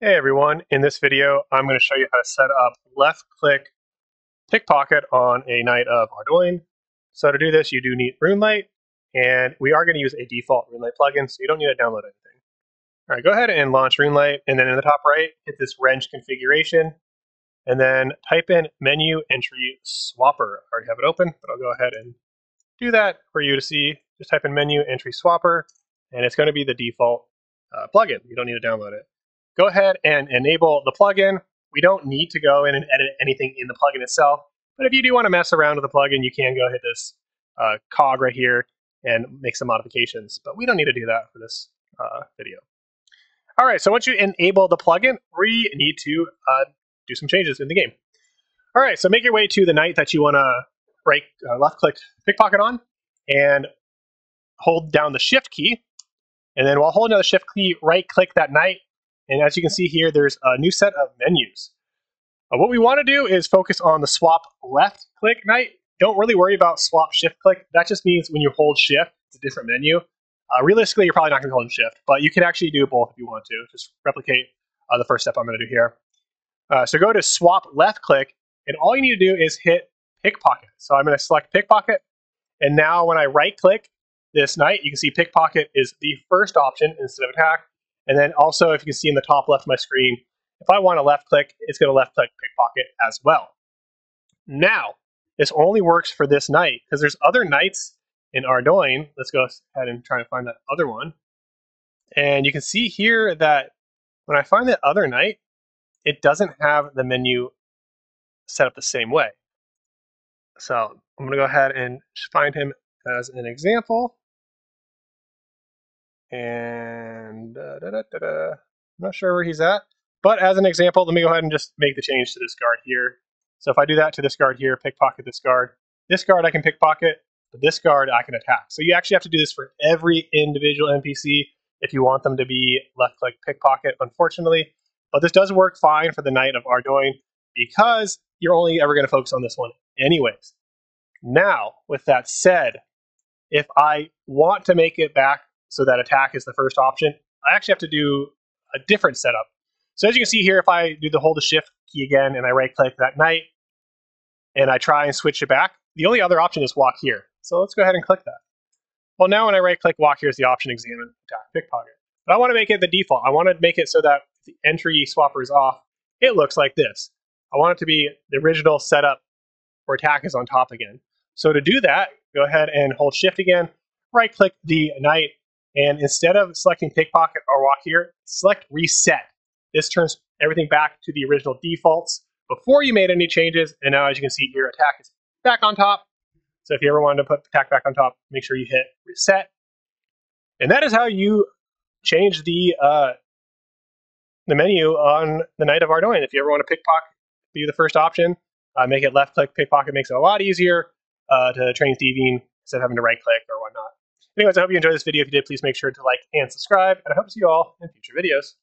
Hey everyone, in this video I'm going to show you how to set up left click pickpocket on a night of Ardougne. So to do this you do need Rune, and we are going to use a default Rune plugin, so you don't need to download anything. Alright, go ahead and launch Rune, and then in the top right hit this wrench configuration and then type in menu entry swapper. I already have it open, but I'll go ahead and do that for you to see. Just type in menu entry swapper and it's going to be the default plugin. You don't need to download it. Go ahead and enable the plugin. We don't need to go in and edit anything in the plugin itself, but if you do want to mess around with the plugin, you can go hit this cog right here and make some modifications, but we don't need to do that for this video. All right, so once you enable the plugin, we need to do some changes in the game. All right, so make your way to the night that you want to left-click pickpocket on, and hold down the Shift key, and then while holding down the Shift key, right-click that night. And as you can see here, there's a new set of menus. What we want to do is focus on the swap left click night. Don't really worry about swap shift click. That just means when you hold shift, it's a different menu. Realistically, you're probably not going to hold shift, but you can actually do both if you want to. Just replicate the first step I'm going to do here. So go to swap left click, and all you need to do is hit pickpocket. So I'm going to select pickpocket, and now when I right click this night, you can see pickpocket is the first option instead of attack. And then also, if you can see in the top left of my screen, if I want to left click, it's going to left click pickpocket as well. Now, this only works for this night because there's other nights in Ardougne. Let's go ahead and try to find that other one. And you can see here that when I find that other night, it doesn't have the menu set up the same way. So I'm going to go ahead and find him as an example. And I'm not sure where he's at, but as an example, let me go ahead and just make the change to this guard here. So if I do that to this guard here, pickpocket this guard I can pickpocket, but this guard I can attack. So you actually have to do this for every individual NPC if you want them to be left click pickpocket, unfortunately. But this does work fine for the night of Ardougne because you're only ever going to focus on this one anyways. Now, with that said, if I want to make it back so that attack is the first option, I actually have to do a different setup. So as you can see here, if I do the hold the shift key again and I right click that night and I try and switch it back, the only other option is walk here. So let's go ahead and click that. Well, now when I right click walk here is the option examine, attack, pickpocket. But I want to make it the default. I want to make it so that if the entry swapper is off, it looks like this. I want it to be the original setup where attack is on top again. So to do that, go ahead and hold shift again, right click the night, and instead of selecting pickpocket or walk here, select reset. This turns everything back to the original defaults before you made any changes. And now as you can see here, attack is back on top. So if you ever wanted to put attack back on top, make sure you hit reset. And that is how you change the menu on the night of Ardougne. If you ever want to pickpocket be the first option, make it left click pickpocket, makes it a lot easier to train thieving instead of having to right click or whatnot. Anyways, I hope you enjoyed this video. If you did, please make sure to like and subscribe, and I hope to see you all in future videos.